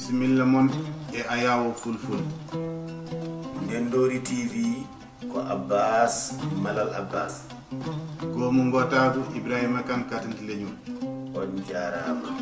bisimilla mon e ayawo fulful. Ndendori TV ko Abbas Malal Abbas Gomu ngotagu Ibrahima Kane katanti leñol. on jarama.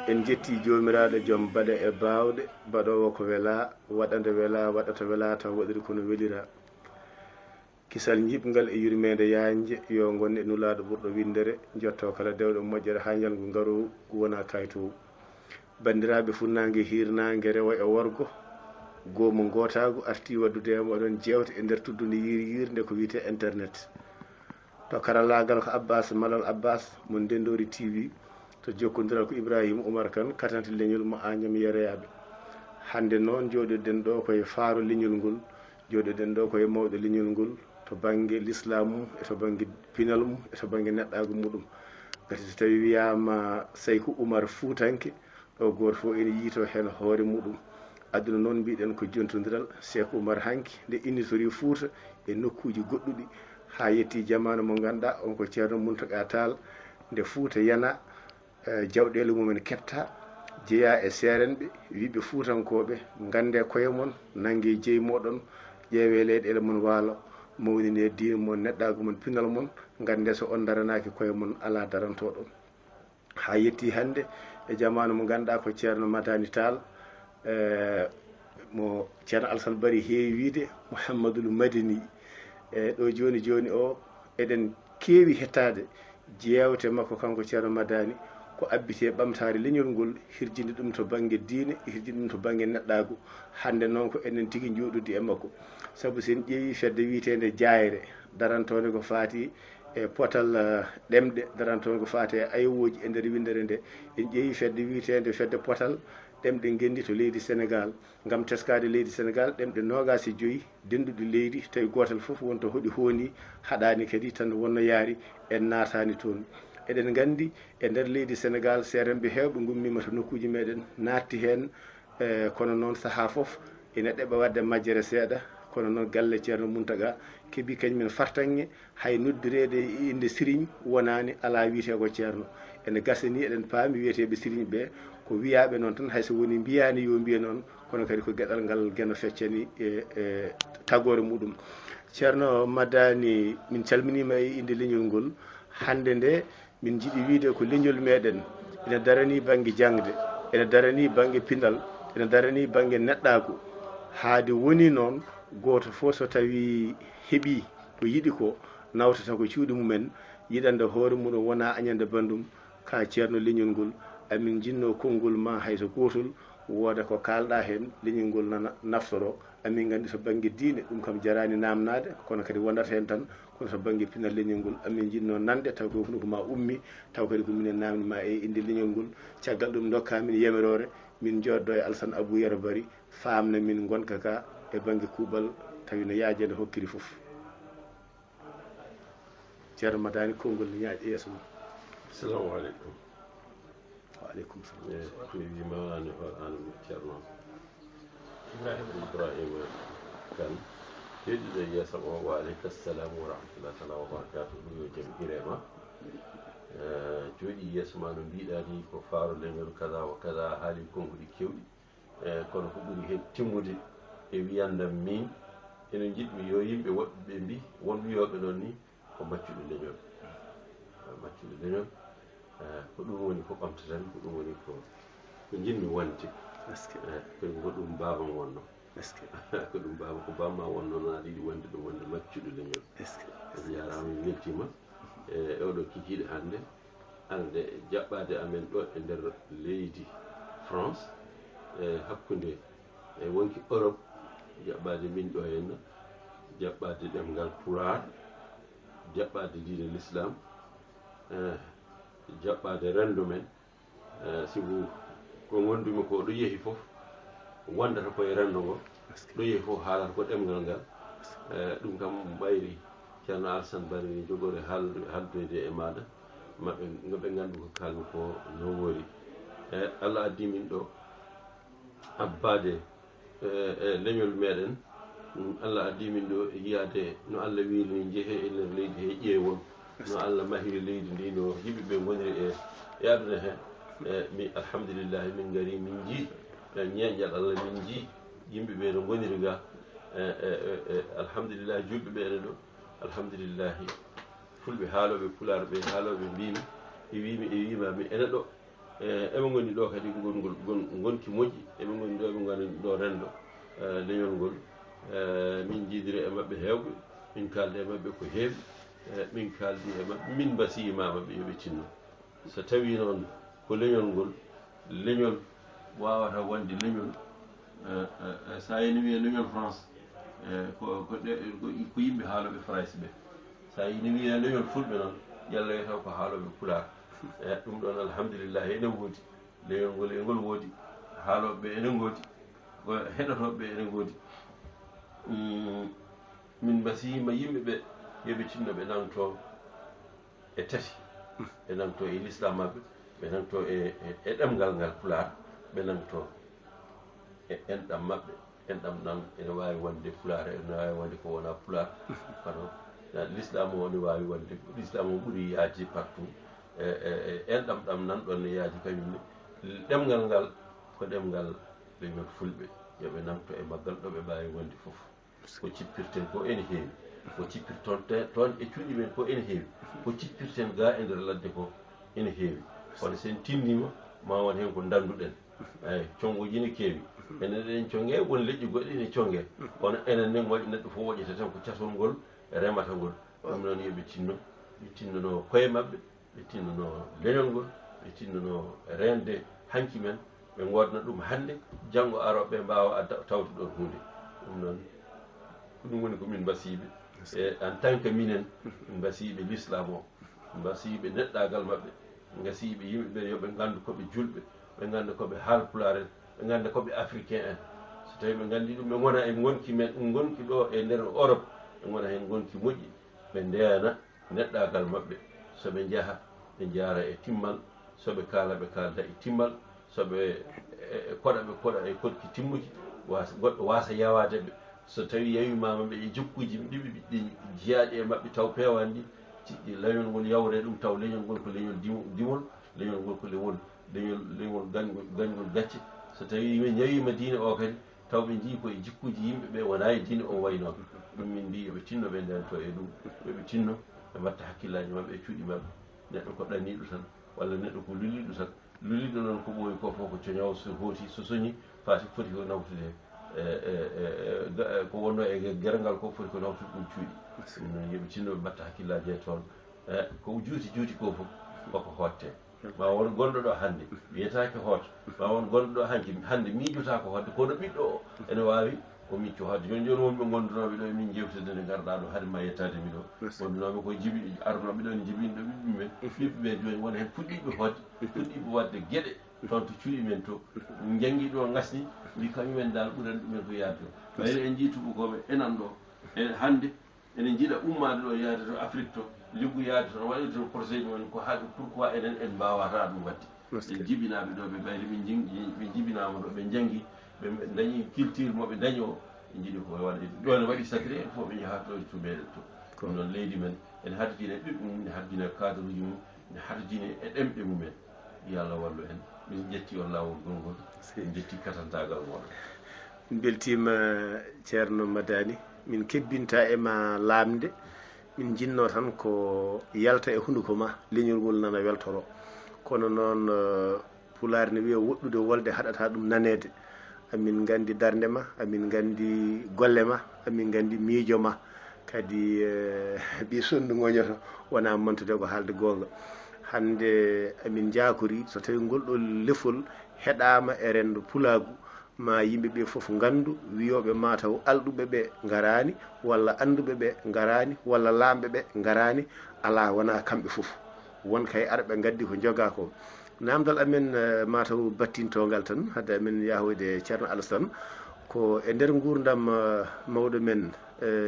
En jetti jomiraɗo joom baɗe e bawɗe baɗowo ko wela waɗande wela waɗata wela taw waɗiri kono welira kisal jibgal e yurmede yanje yo gonne nulaɗo ɓurɗo windere jotto kala dewɗo moƴƴere ha jalngu garowu wona kaytowu bandiraɓe funnague hirnague rewo e worgo gomo gotagu arti waddudema oɗon jewte e nder tuddude yirde ko wiyete internet to karallagal ko Abbas Malal Abbas mo Ndendori TV to jokkodiral ko Ibrahima Oumar Kane katanti leñol mo Agname Yerayaɓe hande noon joɗirɗen ɗo koye faaro leñol ngol joɗirɗen ɗo koye mawɗo leñol ngol to banggue l'islam mum e to banggue pinal mum e to banggue neɗɗagu muɗum gati so tawi wiyama Saykou Oumar Foutanké ɗo goto fo ene yiito hen hoore muɗum aduna noon mbiɗen ko jontodiral Cheikh Oumar hanki nde innitori Fouta e nokkuji goɗɗuɗi ha yetti jamanu mo ganduɗa on ko ceerno Mountaga Tall nde Fouta yana jawɗele mumen kebta jeeya e serenɓe wiɓe Fuutankoɓe gande koye mon nangge jeeyi moɗon ƴeewe leyɗele mon waalo mawnine diine mon neɗɗagu mon pinal mon gande so on daranaki koye mon ala darantoɗon ha yetti hande e jamanu mo ganduɗa ko ceerno Madani Tall mo ceerno Alassane Bari heewi wiide Mouhamadoul Madani ɗo joni joni o eɗen keewi hettade jewte makko kanko ceerno Madani ko abbite ɓamtare leñol ngol hirjinde ɗum to banggue diine hirjinde ɗum to banggue neɗɗagu hande noon ko enen tigui joɗodi e makko saabu sen ƴeewi fedde witede Diayre darantode ko fati e pootal ɗemɗe darantode ko fati e ayowoji e nder windere nde en ƴeewi fedde witede fedde pootal ɗemɗe gendi to leydi Sénégal gam teskade leydi Sénégal ɗemɗe 25 denduɗi leydi tawi gotal foof wonto hoɗi hooni haɗani kadi tan wonno yaari en natani toon eɗen gandi e nder leydi Sénégal serenɓe hewɓe gummima to nokkuji meɗen natti hen kono noon saaha foof ene ɗeɓa wadde majjere seeɗa kono noon galle ceerno Mountaga keeɓi kañumen fartange hay noddirede inde sérigne wonani ala wiite ko ceerno ene gasani eɗen paami wiyeteɓe sérigne ɓe ko wiyaɓe noon tan hayso woni mbiyani yo mbiya noon kono kadi ko gueɗal ngal gueno feccani e tagore muɗum ceerno Madani min calminima e inde leñol ngol hande nde min jiiɗi wiide ko leñol meɗen ene darani banggue jangde ene darani banggue pindal ene darani banggue neɗɗagu haade woni noon goto fo so tawi heeɓi ko yiiɗi ko nawtata ko cuuɗi mumen yiɗande hoore muɗum wona añande bandum ka ceerno leñol ngol amin jinno konngol ma hayso gotol wooda ko kalɗa hen leñol ngol nana naftoro amin gandi to banggue diine ɗum kam jarani namnade kono kadi wonata hen tan kono to banggue pinal leñol ngol amin jinno nande taw ko huno ko ma ummi taw kadi ko minen namdima e inde leñol ngol caggal ɗum dokkamin yemirore min joddo e Alassane Abou Yero Bari famna min gonka ka e banggue kuuɓal tawi no yaajede hokkiri foof ceerno Madani konngol ne ñaaƴi yeeso mum. Assalamu aleykum. Wa aleykum salam. mi wimani an ceerno Ibrahima Kane heɗiɗo yeeso o wa aleyka salamu wa rahmatullah taala wa barakatu ɗum yo jaam hirema jooɗi yeeso ma no mbiɗa ni ko faaro leñol kaza wa kaza haali konkuɗi kewɗi kono ko ɓuri hen timmude e wiyandam min ene jiɗmi yo yimɓe woɓɓe ɓe mbi won wiyoɓe noon ni ko maccuɗo leñol ko ɗum woni ko ɓamtatan ko ɗum woni ko jinmi wonde ko ɗum babam wonno ko ɗum baba ko bamma wonno noon aɗa yiɗi wonde ɗum wonde maccuɗo leñol jarama mi weltima e oɗo kikiɗe hannde ande jaɓɓade amen ɗo e nder leydi France hakkude e wonki Europe jaɓɓade min ɗo henna jaɓɓade ɗemgal Pulaar jaɓɓade diine l'islam jaɓɓade renndo men sibu ko gondumi ko ɗo yeehi fof wondata koye renndo ngo ɗo yeehi fof haalata ko ɗemgal ngal ɗum kam ɓayri ceerno Alassane Bari jogori haldoyde e maɗa maɓe ɓe nganndu ko kalmi ko no wori Allah addi min ɗo abbade leñol meɗen Allah addi min ɗo yiyade no Allah wiiri ni jeehe e nder leydi he ƴeewon no Allah mahiri leydi ndi no yimɓeɓe goniri e aduna he mi alhamdulillahi min gari min jii ñeeƴal Allah min jii yimɓeɓe no goniri ga alhamdulillahi julɓe ɓe ene ɗo alhamdulillahi fulɓe haaloɓe pulaar ɓe haaloɓe mbimi e wimami ene ɗo eɓe goni ɗo kadi gonki moƴƴi eɓe goni ɗo eɓe goni ɗo renndo leñol ngol min jiidiri e maɓɓe heewɓe min kalde e maɓɓe ko heewi min kaldi e maɓɓe min basiyimamaɓe yoɓe tinno so tawi noon ko leñol ngol leñol wawata wonde leñol sa yini wiye leñol France ko yimɓe haaloɓe France ɓe sa yini wiye leñol fulɓe noon yalla wi taw ko haaloɓe Pulaar ɗum ɗon alhamdulillahi ene woodi leñol ngol e ngol woodi haaloɓeɓe ene goodi heɗotoɓeɓe ene goodi min basiyima yimɓeɓe yoɓe tinno ɓe nanto e tati ɓe nanto e l'islam maɓɓe ɓe nanto e ɗemgal ngal Pulaar ɓe nanto e enɗam maɓɓe enɗam nan ene wawi wonde Pulaar ene wawi wonde ko wona Pulaar kono l'islam o ne wawi wonde l'islam o ɓuuri yaaji partout enɗam ɗam nan ɗon ne yaaji kañumne ɗemgal ngal ko ɗemgal leñol fulɓe yoɓe nanto e maggal ɗo ɓe mbawi wonde foof ko cippirten ko ene heewi ko cippirton toon e cuuɗi men ko ene heewi ko cippirten ga e nder ladde ko ene heewi kono sen tinnima ma won hen ko danduɗen eyi congoji ne keewi enen eɗen conge won leƴƴi goɗɗi ne conge kono enen nen waɗi neɗɗo fof woƴƴata tan ko catol ngol remata ngol ɗum noon yoɓe tinno ɓe tinnono koye maɓɓe ɓe tinnono leñol ngol ɓe tinnono rende hanki men ɓe godna ɗum hannde janngo aroɓe mbawa tawde ɗon hunde ɗum noon ɗum woni komin mbasiɓe e en tant que minen mbasiɓe l'islam o mbasiɓe neɗɗagal maɓɓe gasiɓe yimɓeɓe yoɓe gandu koɓe julɓe ɓe ganda koɓe haalpulaar en ɓe ganda koɓe africain en so tawi ɓe gandi ɗum ɓe gona e gonki men gonki ɗo e nder Europe ɓe gona hen gonki moƴƴi ɓe ndeyana neɗɗagal maɓɓe soɓe jaaha ɓe jaara e timmal soɓe kaala ɓe kalda e timmal soɓe koɗa ɓe koɗa e koɗki timmuki goɗɗo wasa yawadeɓe so tawi yawimama ɓe e jokkuji ɗiɓi ɗi jeeyaɗi e maɓɓe taw pewani ɗi ciɗɗi leñol ngol yawre ɗum taw leñol ngol ko leñol dimol leñol ngol ko leñol gañgol gacce so tawi min ñawima diine o kadi taw ɓe jii koye jikkuji yimɓeɓe wona e diine o way noon ɗum min mbi yoɓe tinno ɓe ndento e ɗum yoɓe tinno ɓe mbatta hakkillaji maɓɓe e cuuɗi maɓɓe neɗɗo ko ɗanniɗo tan walla neɗɗo ko luliɗo tan luliɗo noon ko ɓooyi ko fof ko coñaw so hooti so soñi fati foti ko nawtude ko wonno e guergal ko foti ko nawtude ɗum cuuɗi ɗum noon yoɓe tinno ɓe mbatta hakkillaji e toon ko juuti ko fof koko hotte ma won gonɗo ɗo hannde wiyetake hoota ma won gonɗo ɗo hannde miijotako hodde kono ɓiɗɗo o ene wawi o micco haade joni joni wonɓe gondunoɓe ɗo emin jewtide nde garɗa ɗo haade ma yettade mi ɗo gondunoɓe ko jibi arnoɓe ɗo ne jibinɗo ɓiɓɓe men ɓiɓɓe ɓe joni wona hen puɗɗiɓe hodde puɗɗiɓe wadde gueɗe toon to cuuɗi men to jangui ɗo gasni mbi kañumen dal ɓurani ɗumen ko yaade to ɓayde en jiituɓukoɓe enan ɗo e hande enen jiiɗa ummade ɗo yaade to Afrique to liggu yaade toon waɗi to projet mumen ko haaɗi pourquoi enen en mbawata ɗum wadde ɓe jibinaɓe ɗo ɓe ɓayde ɓe jibinama ɗo ɓe janggi ɓe dañi culture moɓe dañi o ɓe jiiɗi ko waɗa ɗo ne waɗi sacré il faut ɓe jaha to to meɗen to ɗum noon leydi men ene harjine ɓiɓɓe mum ne harjine cadre uji mum ne harjine e ɗemɗe mumen yo Allah wallu en min jetti on lawol gongol min jetti katantagal moɗon min beltima ceerno Madani min kebbinta ema lamde min jinno tan ko yalta e hunduko ma leñol ngol nana weltoro kono noon pulaar ne wiya woɗɗude wolde haɗata ɗum nanede amin gandi darde ma amin gandi golle ma amin gandi miijo ma kadi ɓi sondu goñoto wona montude ko haalde gonga hande amin jakori so tawi ngol ɗo lefol heɗama e rendo pulaagu ma yimɓeɓe foof gandu wiyoɓe mataw alɗuɓeɓe garani walla anduɓeɓe garani walla lamɓeɓe garani ala wona kamɓe foof won kay arɓe gaddi ko joga ko namdal amen mataw battintogal tan hadde amen yahoyde ceerno Alassane ko e nder gurdam mawɗo men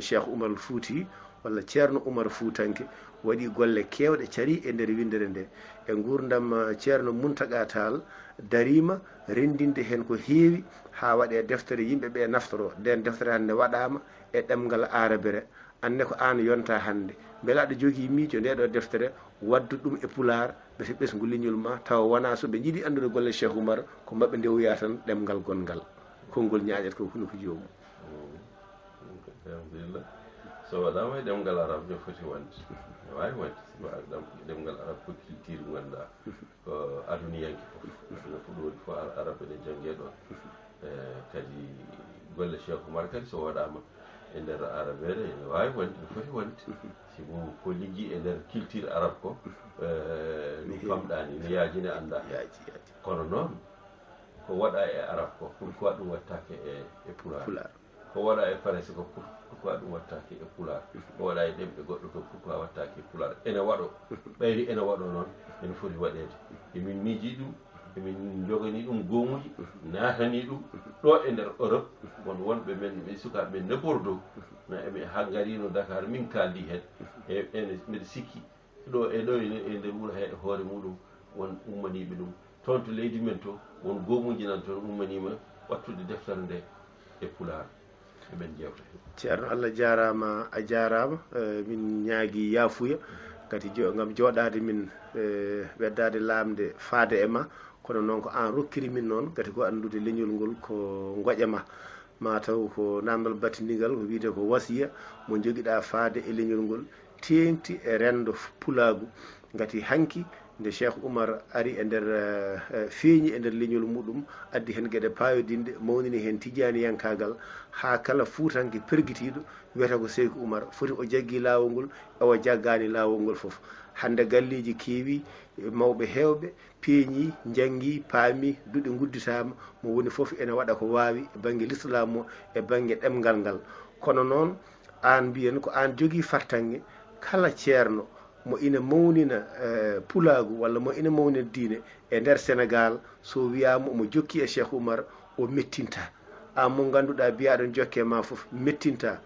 Cheikh Oumar Fouti walla ceerno Oumar Foutanke waɗi golle kewɗe caari e nder windere nde e gurdam ceerno Mountaga Tall darima rendinde hen ko heewi ha waɗe deftere yimɓeɓe naftoro nden deftere hande waɗama e ɗemgal arabere anne ko an yonta hande beele aɗa jogui miijo ndeɗo deftere waddu ɗum e pular ɓete ɓesgu leñol ma tawa wona so ɓe jiiɗi andude golle Cheikh Oumar ko mabɓe ndewya tan ɗemgal gongal konngol ñaƴat ko huno ko jomum alhamdulillah so waɗama e ɗemgal arab ne foti wonde ne wawi wonde ɗemgal arab ko culture ganduɗa ko aduniyanke foof aduna fuɗori fo arab ene jangge ɗon kadi golle Cheikh Oumar kadi so waɗama e nder arabere ene wawi wonde ne foti wonde simo ko liggi e nder culture arabe ko ɗum famɗani ne yaajine anda kono noon ko waɗa e arabe ko pourquoi ɗum wattake e pular ko waɗa e farayse ko pourquoi ɗum wattake e pular ko waɗa e ɗemɗe goɗɗo ko pourquoi wattake e pular ene waɗo ɓayri ene waɗo noon ene foti waɗede emin miiji ɗum emin jogani ɗum goomuji natani ɗum ɗo e nder Europe won wonɓe men ɓe sukaɓe men ne Bordeaux na eɓe ha garino Dakar min kaldi hen ene mbiɗa sikki ɗo e nder wuuro he e hoore muɗum won ummaniɓe ɗum toon to leydi men to won goomuji nan toon ummanima wattude deftere nde e pular eɓen jewta hen ceerno Allah jarama a jarama min ñaagui yafuya kadi gam joɗade min weddade lamde faade e ma kono noon ko an rokkiri min noon gati ko andude leñol ngol ko goƴema mataw ko namdal battindigal ko wiyete ko wasiya mo joguiɗa faade e leñol ngol tengti e rendo pulagu gati hanki nde Cheikh Oumar ari e nder feeñi e nder leñol muɗum addi hen gueɗe payodinde mawnini hen tijaniyankagal ha kala fuutanke perguitiɗo wiyata ko Cheikh Oumar foti o jaggui lawol ngol ewo jaggani lawol ngol foof hande galleji keewi mawɓe hewɓe peeñi janggi paami duuɗe gudditama mo woni foof ene waɗa ko wawi e banggue l'islam o e banggue ɗemgal ngal kono noon an mbiyen ko an jogui fartange kala ceerno mo ina mawnina pulagu walla mo ina mawnina diine e nder Sénégal so wiyama omo jokki e Cheikh Oumar o mettinta an mo ganduɗa biyaɗon jokke ma foof mettinta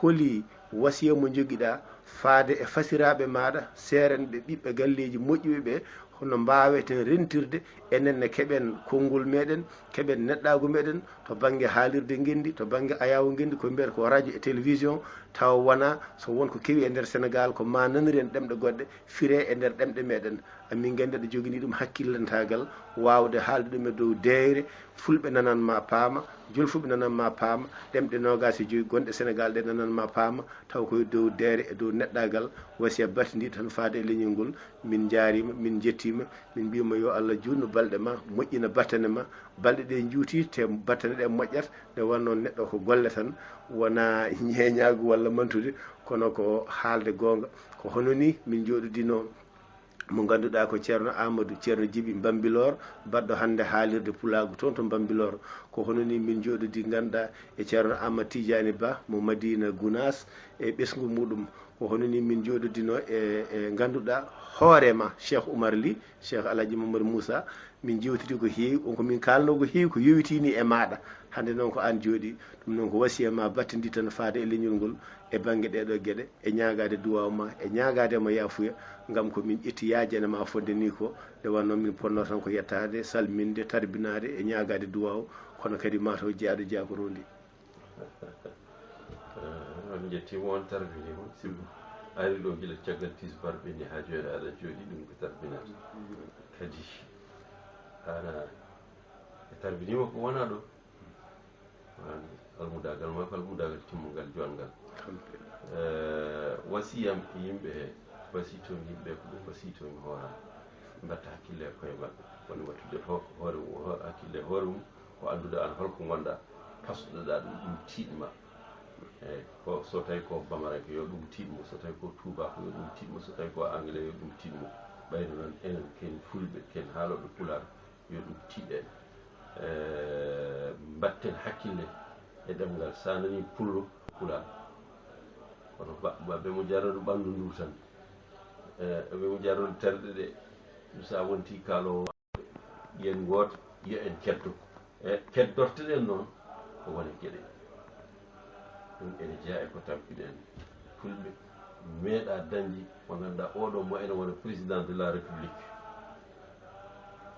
holi wasiya mo joguiɗa faade e fasiraɓe maɗa serenɓe ɓiɓɓe galleji moƴƴuɓe ɓe hono mbaweten rentirde enenne keɓen konngol meɗen keɓen neɗɗagu meɗen to banggue haalirde gendi to banggue ayawu gendi ko mbiyata ko radio et télévision tawa wona so wonko keewi e nder Sénégal ko ma naniri ɗemɗe goɗɗe fire e nder ɗemɗe meɗen amin gandi aɗa jogani ɗum hakkillantagal wawde haalde ɗum e dow deyre fulɓe nananma paama julfuɓe nananma paama ɗemɗe nogas e joyyi gonɗe Sénégal ɗe nananma paama taw koye dow deyre e dow neɗɗagal wasiya batidi tan faade e leñol ngol min jaarima min jettima min mbima yo Allah jutnu balɗe ma moƴƴina battane ma balɗe ɗe juuti te battane ɗe moƴƴat nde wonno neɗɗo ko golle tan wona ñeñagu walla mantude kono ko haalde gonga ko hono ni min joɗodino mo ganduɗa ko ceerno Amadou ceerno Djiby Bambilor baɗɗo hande haalirde Pulago toon to Bambilor ko hono ni min jooɗodi ganduɗa e ceerno Amadou Tidiani Ba mo Madina Gounas e ɓesgu muɗum ko hono ni min jooɗodino e ganduɗa hoorema Cheikh Oumar Ly Cheikh Alaji Mamadou Moussa min jewtidi ko heewi on ko min kalno ko heewi ko yowitini e maɗa hande noon ko an jooɗi ɗum noon ko wasiya ma battidi tan faade e leñol ngol e banggue ɗeɗo gueɗe e ñagade duwaw ma e ñagade mo yafuya gam ko min ƴetti yaajene ma fonde ni ko nde wanno min ponno tan ko yettade salminde tarbinade e ñagade duwaw kono kadi mataw jeyaɗo jaborondi on jettima on tarbinima simbo ari ɗo guila caggal tisbar ɓenni ha joni aɗa jooɗi ɗum ko tarbinata kadi ana e tarbinima ko wona ɗo almudagal ma ko almudagal timmugal jongal wasiyam yimɓe wasitomi yimɓe ko ɗum wasitomi hooram mbatta hakkille e koye maɓɓe woni wattude hoore hakkille hoore mum ko andude an holko gonɗa pasɗoɗa ɗum tiiɗma eyyi ko so tawi ko bamaranke yo ɗum tiɗmo so tawi ko tubako yo ɗum tiɗmo so tawi ko anglais yo ɗum tiɗmo ɓayde noon enen ken fulɓe ken haaloɓe pular yo ɗum tiiɗe mbatten hakkille e ɗemgal sa nani pullo pular kono ɓe mo jarano ɓanndu ndu tan ɓe mo jarano terɗe ɗe sa wonti kaalowo yen gooto yo en keddo e keddorteɗen noon ko wone gueɗe ɗum ene jeeya e ko tampinen fulɓe meeɗa dañde mo ganduɗa oɗo mo ene wona président de la république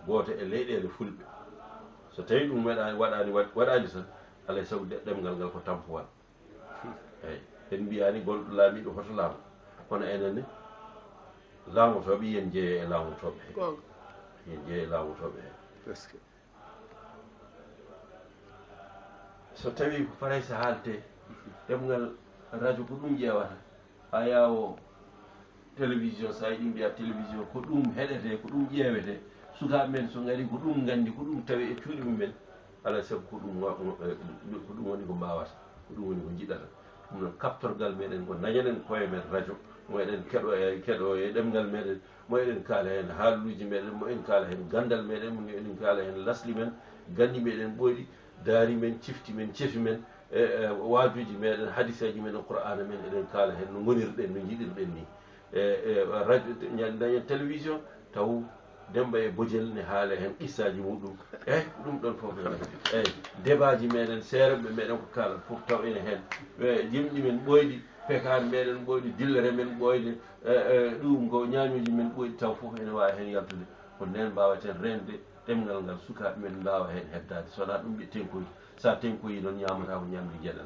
goto e leyɗele fulɓe so tawi ɗum waɗani tan alay saago ɗemgal ngal ko tampuwal eyyi en mbiyani gonɗo laamiɗo hoto laamu kono enenne laamotoɓe yen jeeye e laamotoɓe he yen jeeye e laamotoɓe he so tawi ko faray so haalte ɗemgal radio ko ɗum ƴeewata ha yawo télévision sa yiɗi mbiya télévision ko ɗum heɗete ko ɗum ƴeewete sukaɓe men so gari ko ɗum gandi ko ɗum tawi e cuuɗi mumen alay saago ko ɗum woni ko mbawata ko ɗum woni ko jiɗata ɗum noon kaptorgal meɗen ko dañanen koye men radio moeɗen keɗo e ɗemgal meɗen moeɗen kaala hen haaluji meɗen moeɗen kaala hen gandal meɗen moeɗen kaala hen lasli men gandi meɗen ɓooyɗi daari men cifti men ceefi men e waajuji meɗen hadisaji men e qur'ana men eɗen kaala hen no gonirɗen no jiɗirɗen ni radio dañen télévision taw Demba e Bodiel ne haala hen qissaji muɗum eyyi ɗum ɗon foof eyyi débat ji meɗen seereɓe meɗen ko kalat foof taw ene hen jimɗi men ɓoyɗi pekade meɗen ɓoyɗi dillere men ɓoyɗe ɗum ko ñañuji men ɓoyɗi taw foof ene wawi hen yaltude ko nden mbawaten rende ɗemgal ngal sukaɓe men mbawa hen heddade sowona ɗum ɓe tenkoyi sa tenkoyi noon ñamata ko ñamde gueɗal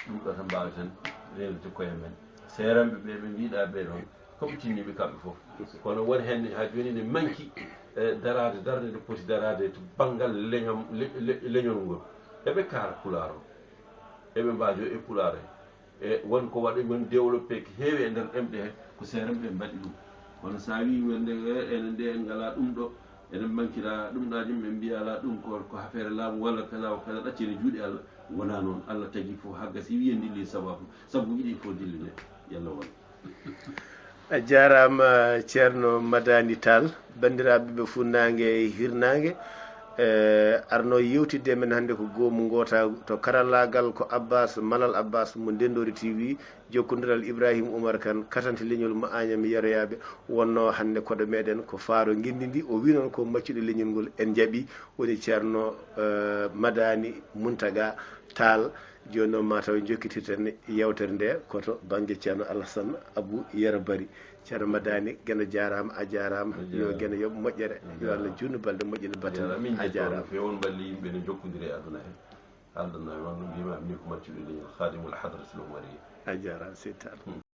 ɗum ɗo tan mbawaten rendete koye men seeranɓe ɓe ɓe mbiɗa ɓe noon koɓe tinniɓe kamɓe foof kono won hen ha joni ne manki darade darde nde poti darade to banggal leñol ngol eɓe kaala pular o eɓe mbajo e pular e wonko waɗa men développé ko heewi e nder ɗemɗe he ko seeranɓe mbaɗi ɗum kono sa wi wonde enen nde en ngala ɗum ɗo enen mankira ɗum ɗa jum ɓe mbiya ala ɗum ko affaire laamu walla kaza o kaza ɗaccene juuɗe Allah wona noon Allah tagui fof ha gasi wiyen dilli sababu saabu yiɗi fof dilline yallah won a jarama ceerno Madani Tall bandiraɓe ɓe funnangue e hirnangue arno yewtidde men hannde ko goomu gota to karallagal ko Abbas Malal Abbas mo Ndendori TV jokkodiral Ibrahima Oumar Kane katante leñol mo Agname Yoroyaɓe wonno hannde koɗo meɗen ko faaro guindi ndi o wi noon ko maccuɗo leñol ngol en jaaɓi woni ceerno Madani Mountaga Tall joni noon mataw jokkitirten yewtere nde koto banggue ceerno Alassane Abou Yero Bari ceerno Madani guena jarama a jarama yo guena yooɓe moƴƴere yo Allah junnu balɗe moƴƴine battane a jarama fewon balli yimɓe ne jokkodiri e aduna he haldanno e wonno mbimami ni ko maccuɗo leñol khadimul hadratul umariya a jarama seydi Tall